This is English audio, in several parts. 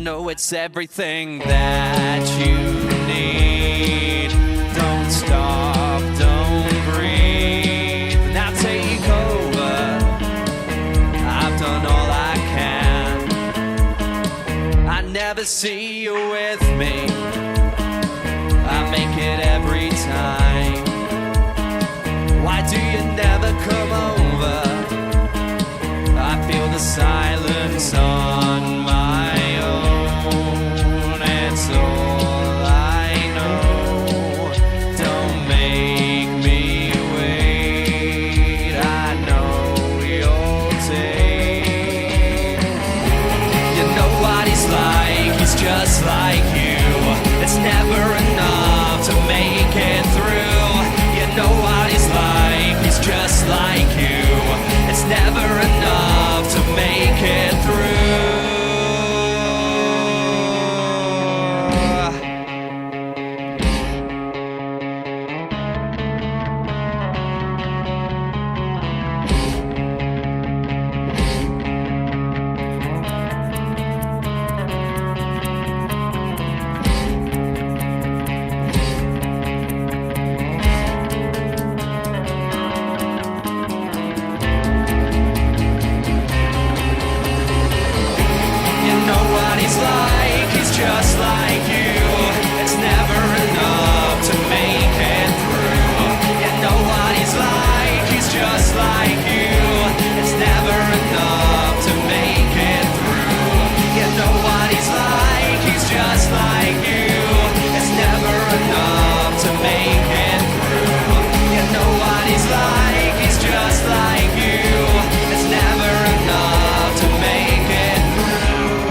know it's everything that you need. Don't stop, don't breathe. Now take over. I've done all I can. I never see you with me. I make it every time. Why do you never come over? I feel the silence on my own. It's all I know. Don't make me wait. I know you'll take. You know what he's like, he's just like you. It's never enough to make it through. You know what he's like, he's just like you. It's never enough to make it through. Just like you, it's never enough to make it through. You know what he's like, he's just like you. It's never enough to make it through. You know what he's like, he's just like you. It's never enough to make it through. You know what he's like, he's just like you. It's never enough to make it through.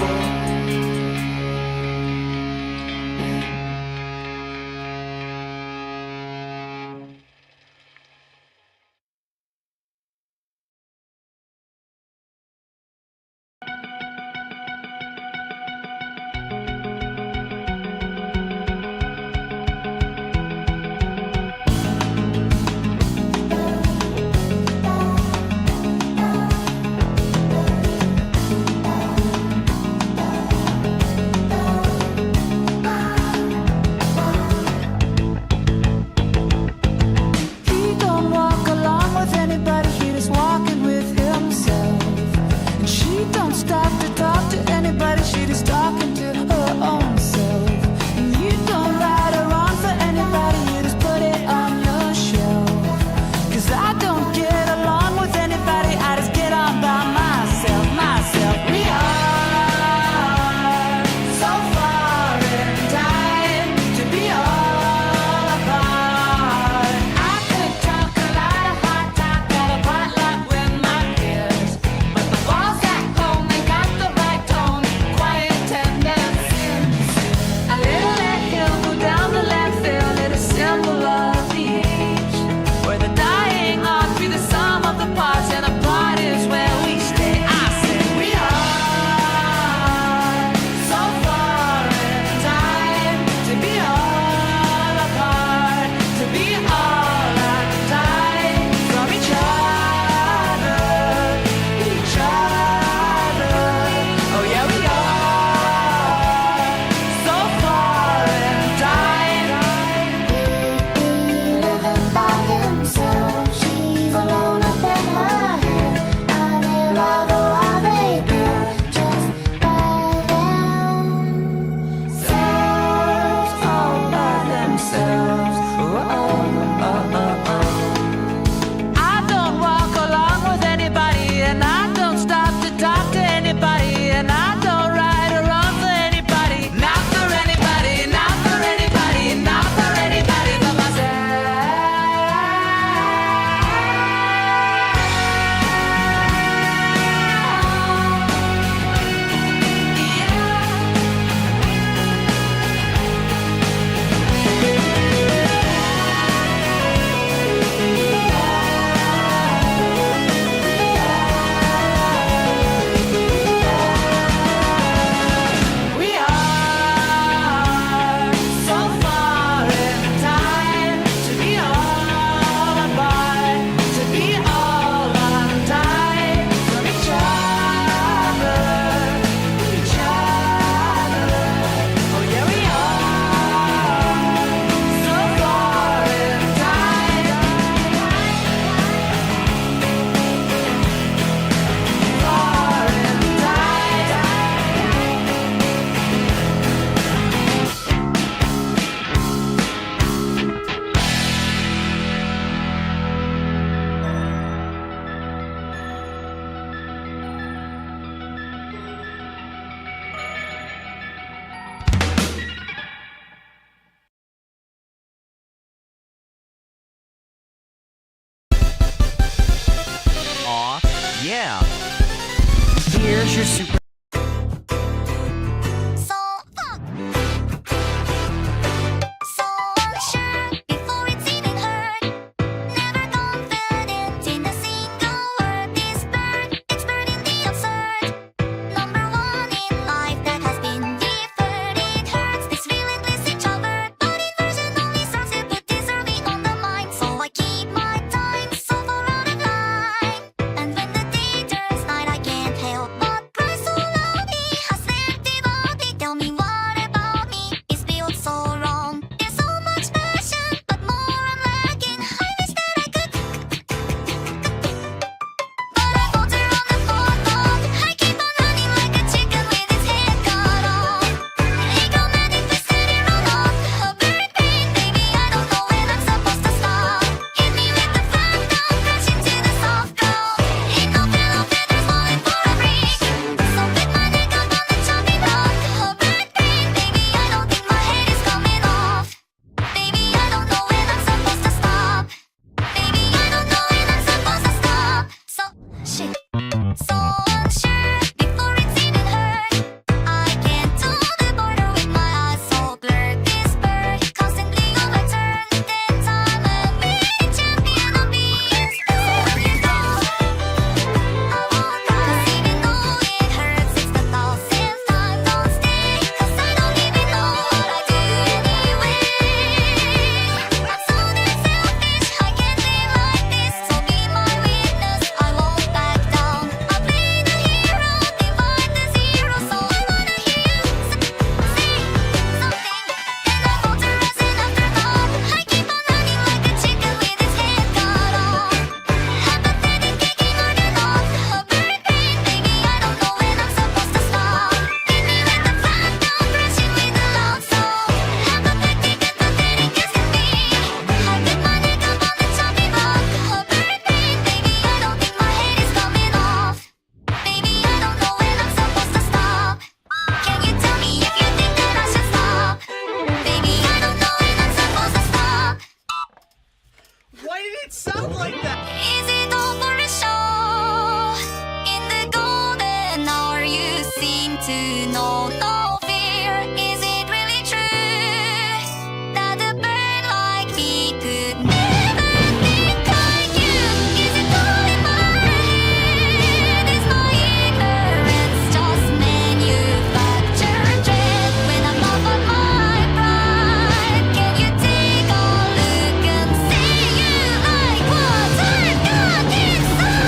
super. Why did it sound like that? Is it all for a show? In the golden hour you seem to know no fear. Is it really true that a bird like me could never think like you? Is it all in my head? Is my ignorance just manufactured dread? When I'm up on my pride, can you take a look and say you like what I've got inside?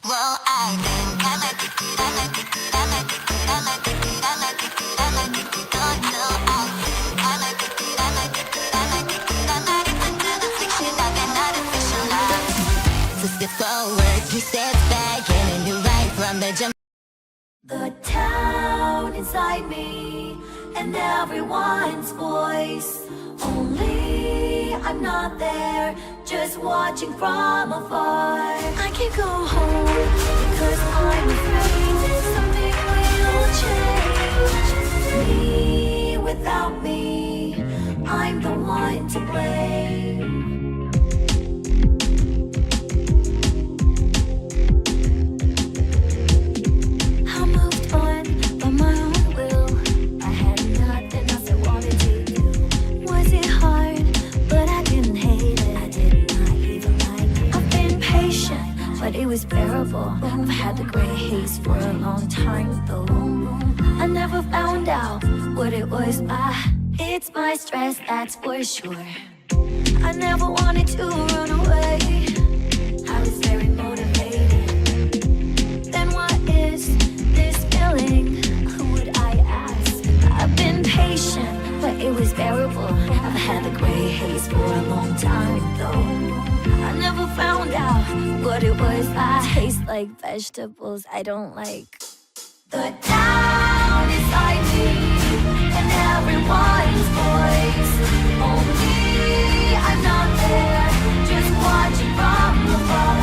Well, I think I'm addicted, I'm addicted, I'm addicted, I'm addicted, I'm addicted, I'm addicted, don't know. I think I'm addicted, I'm addicted, I'm addicted, I'm addicted to the fiction of an artificial love. So step forward, 2 steps back, and a new right from the jump. The town inside me and everyone's voice. Only I'm not there, just watching from afar. I can't go home because I'm afraid that something will change me. haze for a long time though. I never found out what it was. It's my stress, that's for sure. I never wanted to run away. I was very motivated. Then what is this feeling? Who would I ask? I've been patient, but it was bearable. I've had the gray haze for a long time though. I never found out what it was. I taste like vegetables I don't like. The town inside me and everyone's voice. Only I'm not there, just watching from afar.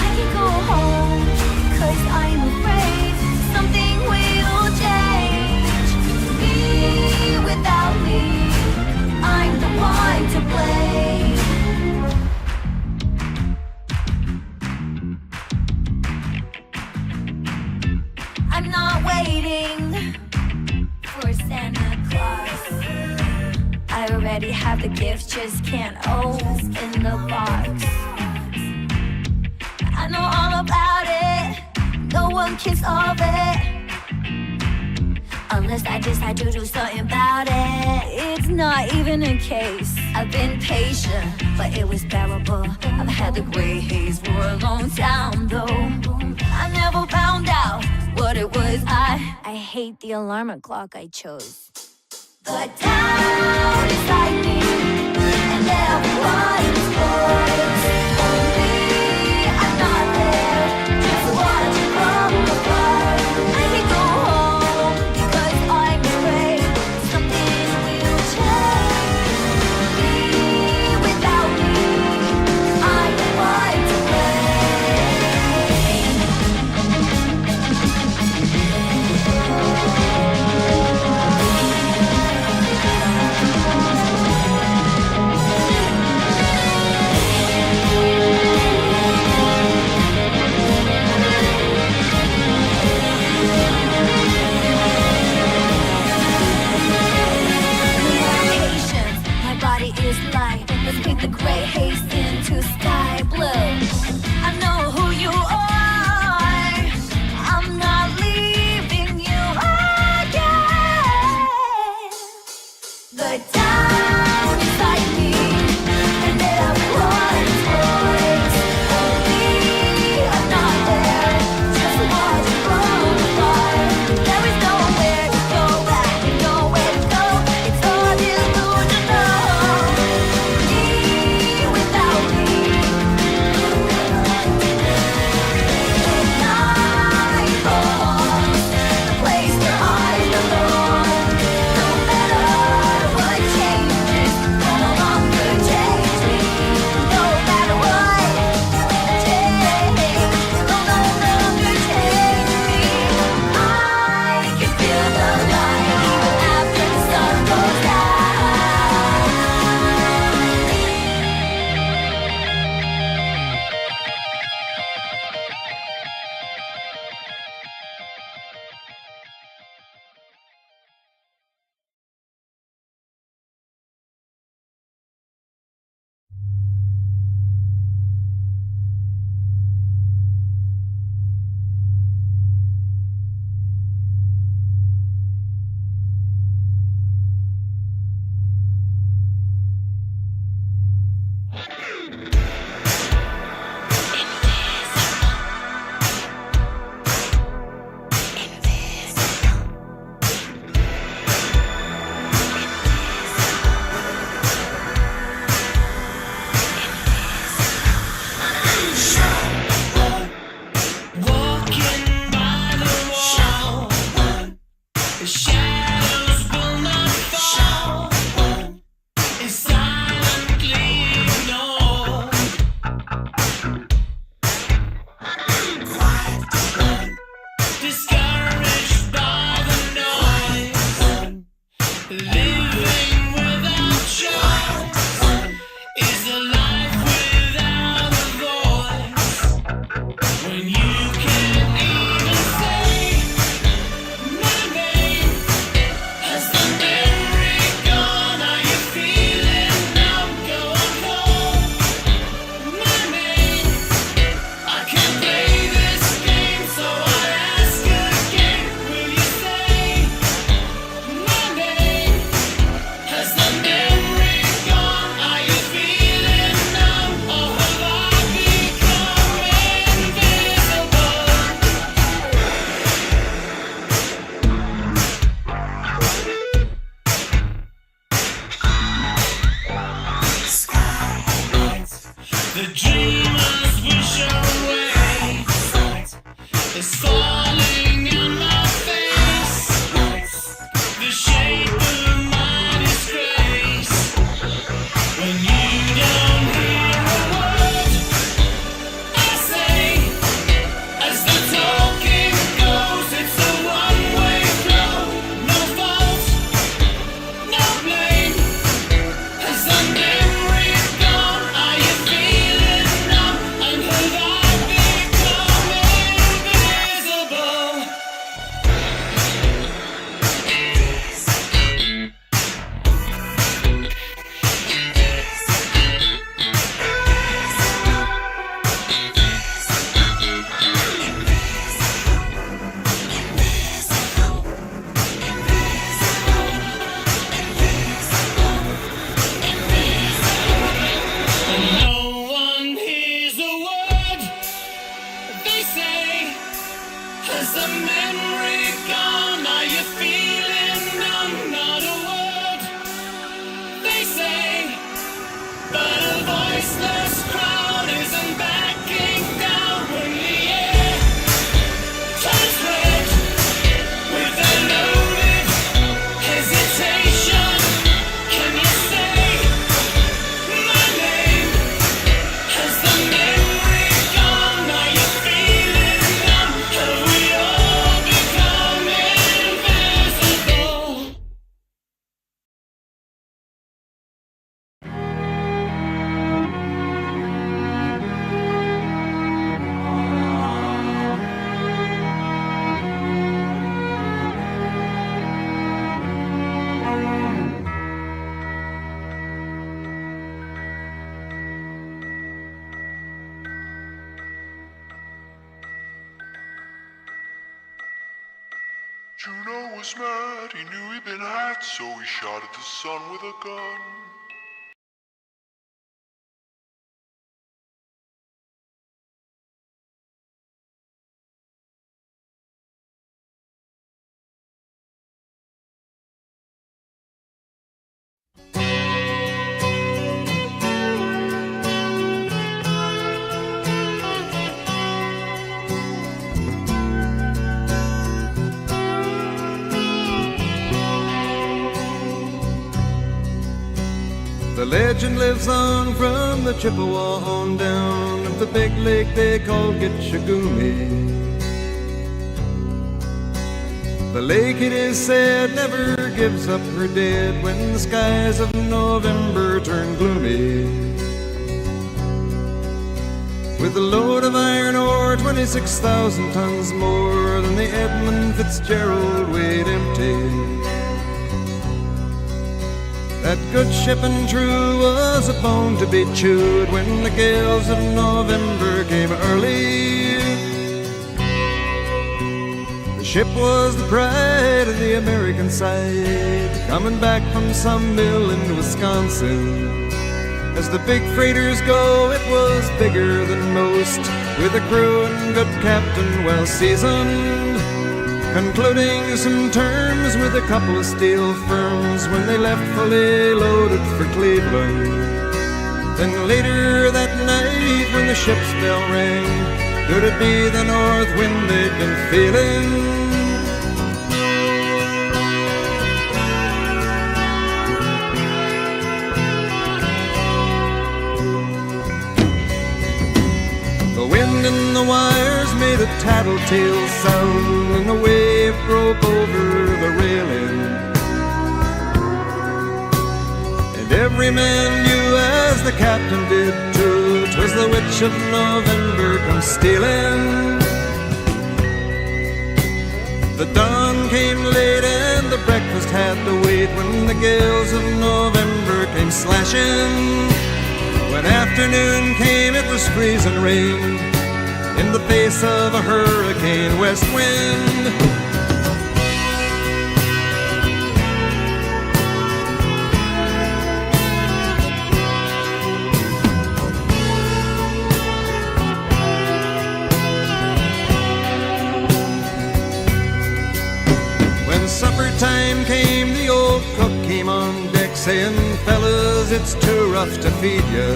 I can go home, cause I'm afraid something will change. Me without me, I'm the one to blame. I'm not waiting for Santa Claus. I already have the gift, just can't open the box. I know all about it, no one can solve it, unless I decide to do something about it. It's not even a case. I've been patient, but it was bearable. I've had the gray haze for a long time though. I never found out what it was. I hate the alarm clock I chose. The town inside me and everyone's voice. Only I'm not there, just watching from afar. I can go home because I'm afraid something will change. Me without me, I'm the one to is light. Let's paint the gray haze into sky blue. I know who you are. I'm not leaving you again. The town inside me and everyone's voice. Only I'm not there, just watching from afar. There is nowhere to go back, nowhere to go. It's all delusional. Place where I belong. No matter what changes. was mad, he knew he'd been had, so he shot at the sun with a gun. The legend lives on from the Chippewa on down of the big lake they call Gitchagumi. The lake, it is said, never gives up her dead when the skies of November turn gloomy. With a load of iron ore, 26,000 tons more than the Edmund Fitzgerald weighed empty. That good ship and true was a bone to be chewed when the gales of November came early. The ship was the pride of the American side, coming back from some mill in Wisconsin. As the big freighters go, it was bigger than most, with a crew and good captain well seasoned, concluding some terms with a couple of steel firms when they left fully loaded for Cleveland. Then later that night when the ship's bell rang, could it be the north wind they'd been feeling? The wind in the wires made a tattletale sound, and the wave broke over the railing. And every man knew, as the captain did too, 'twas the witch of November come stealing. The dawn came late and the breakfast had to wait when the gales of November came slashing. When afternoon came, it was freezing rain in the face of a hurricane west wind. When supper time came, the old cook came on deck saying, "Fellas, it's too rough to feed you."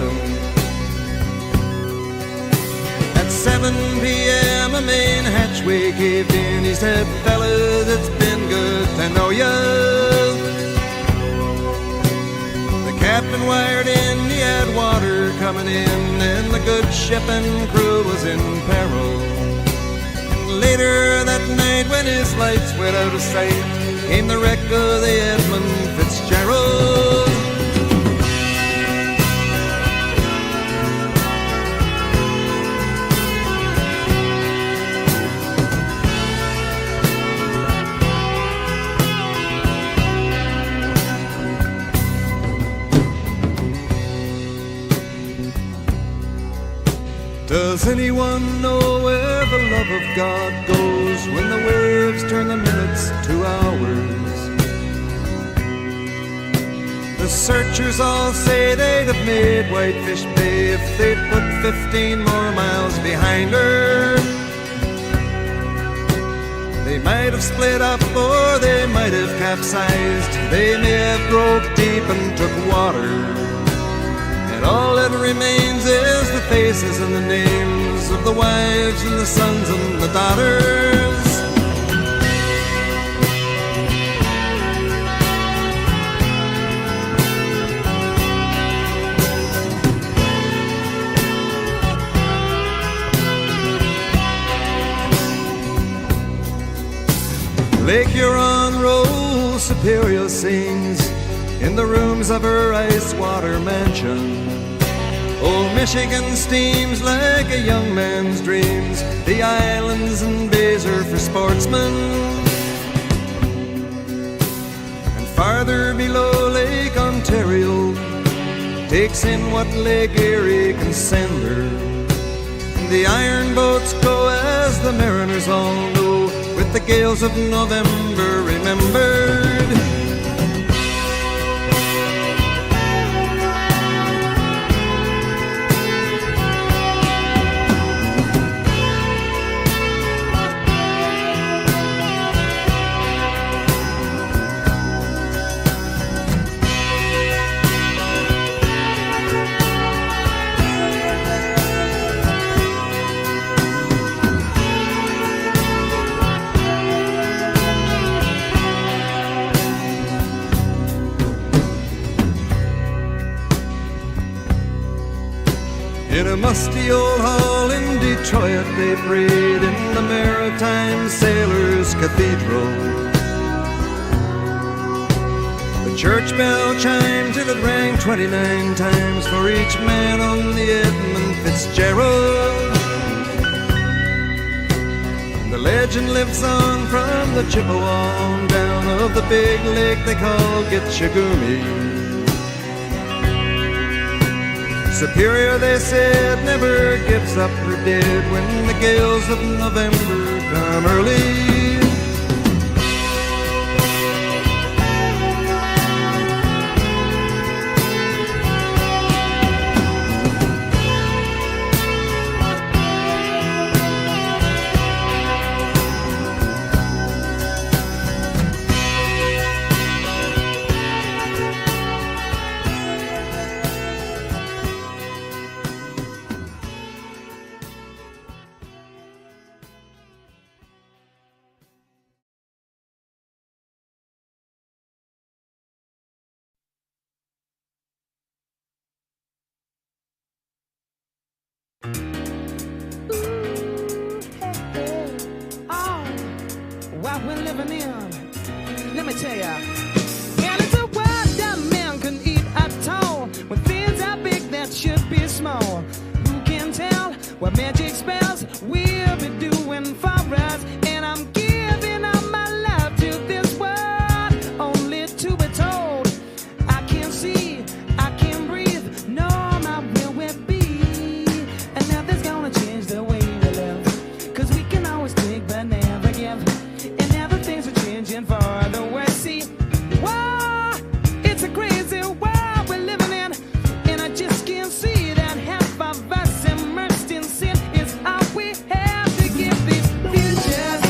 At 7 p.m. a main hatchway caved in. He said, "Fellas, it's been good to know ya." The captain wired in, he had water coming in, and the good ship and crew was in peril. And later that night when his lights went out of sight, came the wreck of the Edmund Fitzgerald. Does anyone know where the love of God goes when the waves turn the minutes to hours? The searchers all say they'd have made Whitefish Bay if they'd put 15 more miles behind her. They might have split up or they might have capsized. They may have broke deep and took water. And all that remains is the faces and the names of the wives and the sons and the daughters. Lake Huron rolls, Superior sings in the rooms of her ice water mansion. Old Michigan steams like a young man's dreams. The islands and bays are for sportsmen. And farther below, Lake Ontario takes in what Lake Erie can send her. And the iron boats go, as the mariners all know, with the gales of November remembered. In a musty old hall in Detroit, they prayed in the Maritime Sailors' Cathedral. The church bell chimed till it rang 29 times for each man on the Edmund Fitzgerald. And the legend lives on from the Chippewa on down of the big lake they call Gitchagumi. Superior, they said, never gives up her dead when the gales of November come early. What we're living in, let me tell ya. Well, it's a world that man can eat at all. When things are big that should be small. Who can tell what magic spells we'll be doing for us? And I'm giving all my love to this world, only to be told I can't see, I can't breathe, no, not where we'll be. And nothing's gonna change the way we live, 'cause we can always take but never give. For the world, see, whoa, it's a crazy world we're living in, and I just can't see that half of us immersed in sin is all we have to give these futures.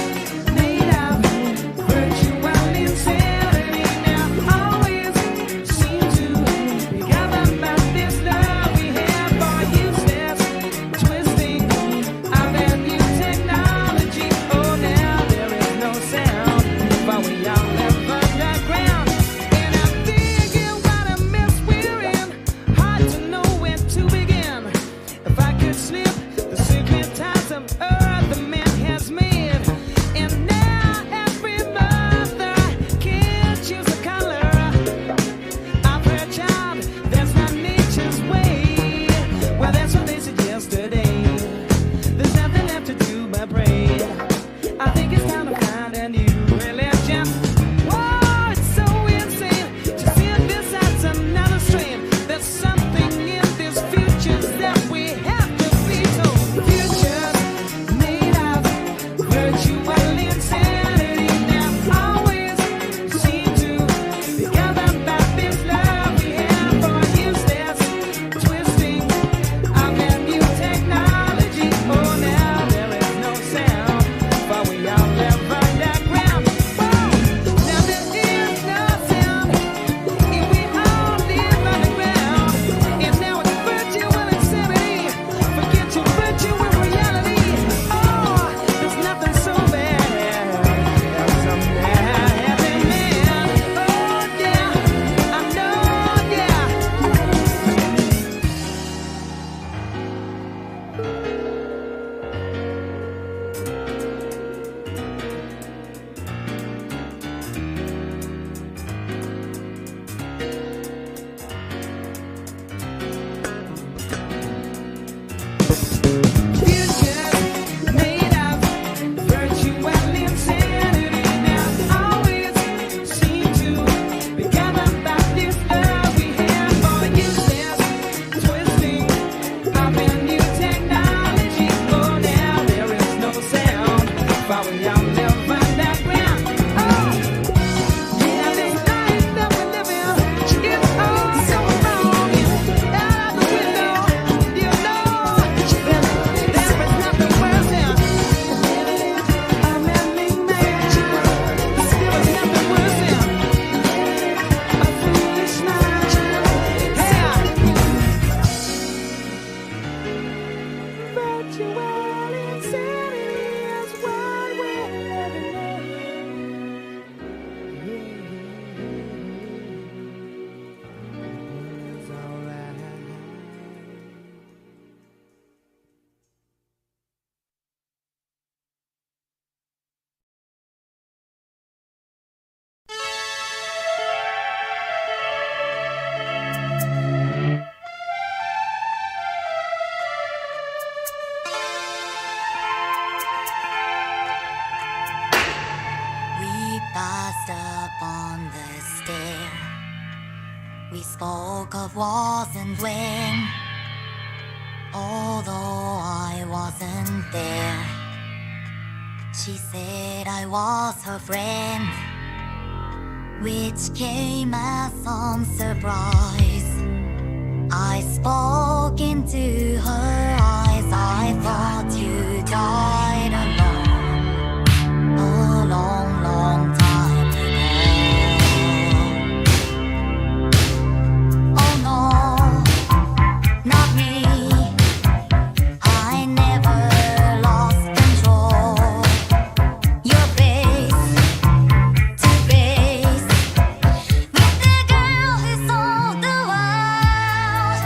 We spoke of was and when, although I wasn't there. She said I was her friend, which came as some surprise. I spoke into her eyes. I thought you died alone a long, long time ago. Oh no, not me. I never lost control. Your face to face with the girl who sold the world.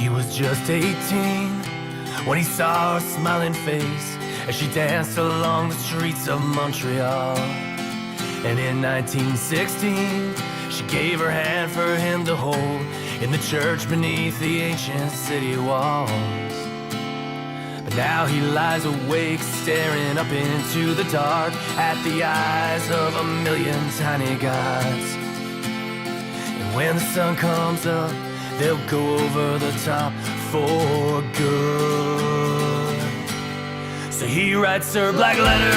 He was just 18 when he saw her smiling face as she danced along the streets of Montreal. And in 1916, she gave her hand for him to hold in the church beneath the ancient city walls. But now he lies awake, staring up into the dark at the eyes of a million tiny gods. And when the sun comes up, they'll go over the top for good. So he writes her black letters.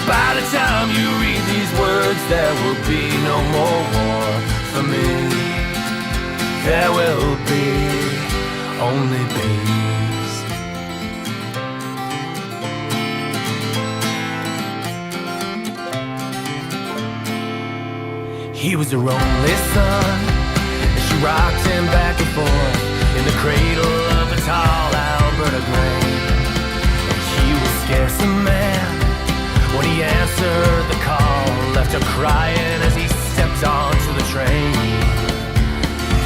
By the time you read these words, there will be no more war for me. There will be only peace. He was her only son, and she rocked him back and forth in the cradle of a tall Alberta grain. And he was scarce a man when he answered the call, left her crying as he stepped onto the train.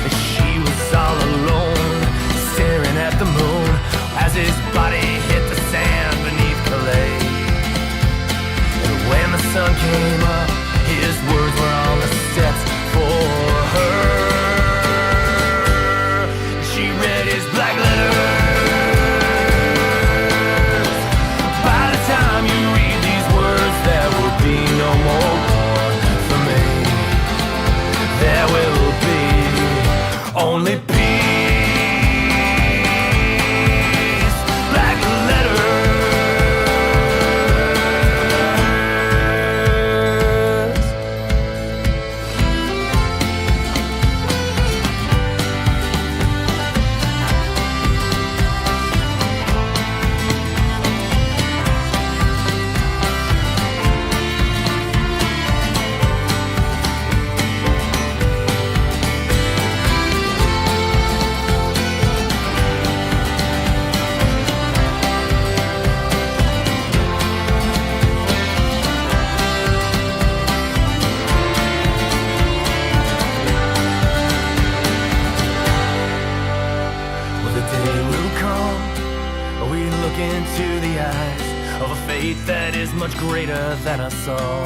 And she was all alone, staring at the moon as his body hit the sand beneath Calais. And when the sun came up, his words were on the steps for her. She read his black letters. By the time you read these words, there will be no more war for me. There will be only peace. Black letters. Into the eyes of a fate that is much greater than us all.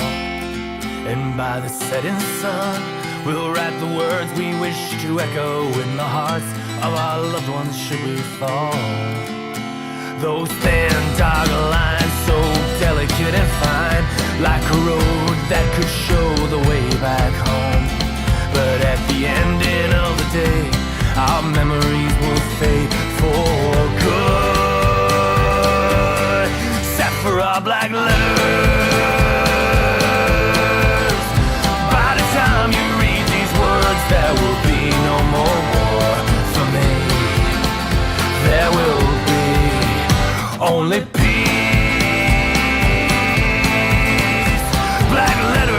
And by the setting sun, we'll write the words we wish to echo in the hearts of our loved ones should we fall. Those thin dark lines, so delicate and fine, like a road that could show the way back home. But at the ending of the day, our memories will fade for good. For our black letters. By the time you read these words, there will be no more war for me. There will be only peace. Black letters.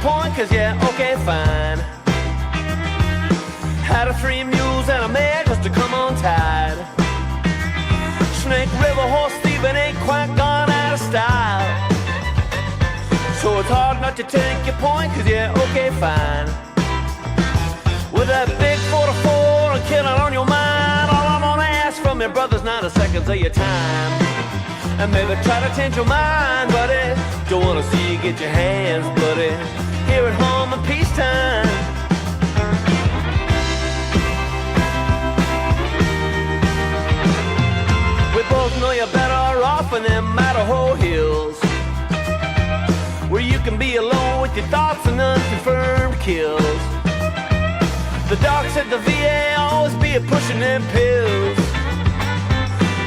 Point, cause yeah, okay, fine. Had a 3 mules and a mare just to come on tide. Snake River horse thieving ain't quite gone out of style. So it's hard not to take your point, cause yeah, okay, fine. With that big 44 and killing on your mind, all I'm gonna ask from your brother's 90 seconds of your time. And maybe try to change your mind, buddy. Don't wanna see you get your hands bloody here at home in peacetime. We both know you're better off in them Idaho hills, where you can be alone with your thoughts and unconfirmed kills. The doc said the VA always be a pushing them pills,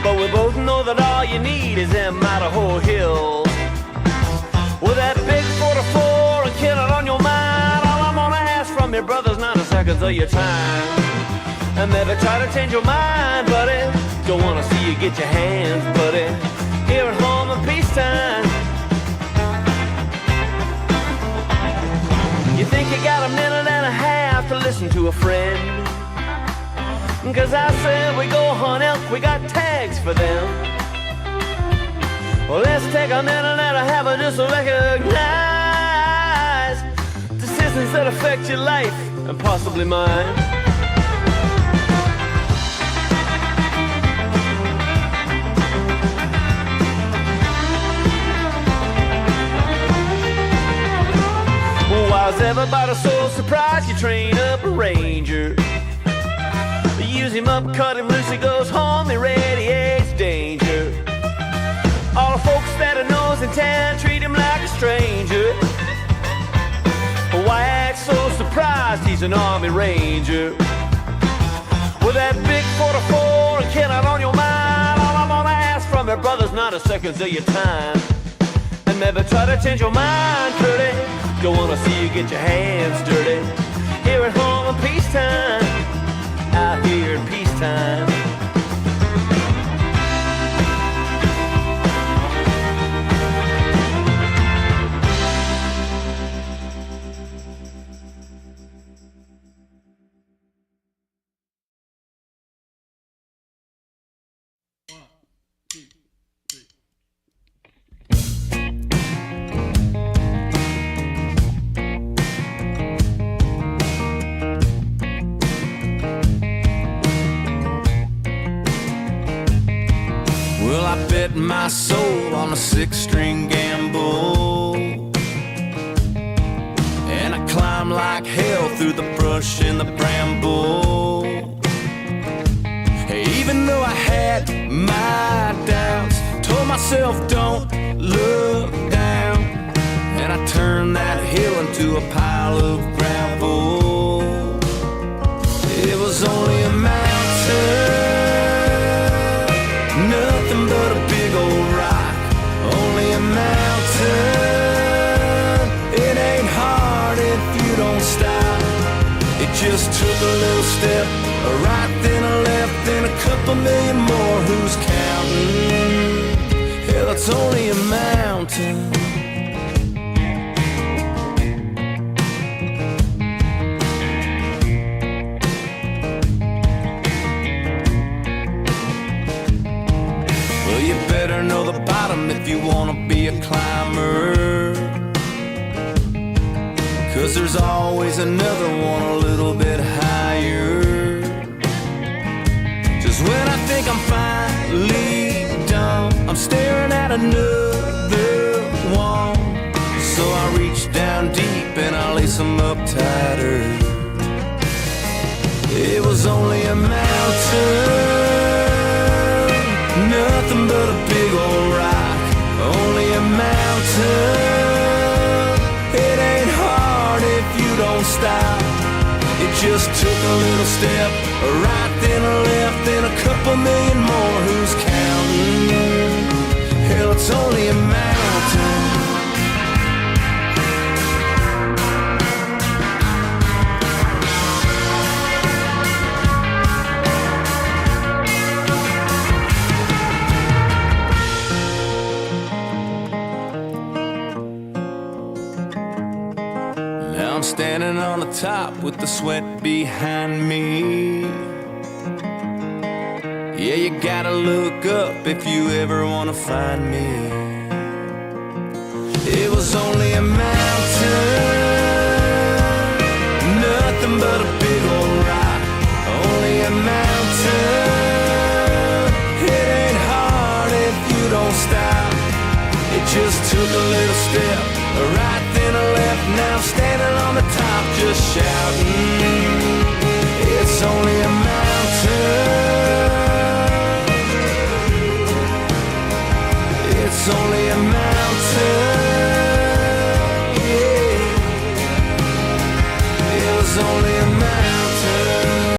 but we both know that all you need is them Idaho hills. With that big 44 and killing on your from your brothers, not a second of your time. And never try to change your mind, buddy. Don't wanna see you get your hands, buddy. Here at home in peacetime. You think you got a minute and a half to listen to a friend? 'Cause I said we go hunt elk, we got tags for them. Well, let's take a minute and a half just to recognize decisions that affect your life and possibly mine. Well, why's everybody so surprised you train up a ranger? Use him up, cut him loose, he goes home, he radiates danger. All the folks that he knows in town treat him like a stranger. Why act so surprised he's an army ranger? With that big 44 and kid out on your mind, all I'm gonna ask from your brother's not a second of your time. And never try to change your mind, Curdy. Don't wanna see you get your hands dirty. Here at home in peacetime, out here in peacetime. I bet my soul on a 6-string gamble, and I climb like hell through the brush and the bramble. Hey, even though I had my doubts, told myself don't look down, and I turned that hill into a pile of gravel. It was only a mountain, nothing but a big old rock. Only a mountain. It ain't hard if you don't stop. It just took a little step, a right then a left, then a couple million more. Who's counting? Hell, it's only a mountain. You better know the bottom if you wanna be a climber, 'cause there's always another one a little bit higher. Just when I think I'm finally done, I'm staring at another one. So I reach down deep and I lace them up tighter. It was only a mountain, nothing but a big old rock. Only a mountain. It ain't hard if you don't stop. It just took a little step, a right then a left, then a couple million more. Who's counting? Hell, it's only a mountain. Standing on the top with the sweat behind me. Yeah, you gotta look up if you ever wanna find me. It was only a mountain, nothing but a big old rock. Only a mountain. It ain't hard if you don't stop. It just took a little step, a right then a left, now I'm standing on the top just shouting. It's only a mountain. It's only a mountain.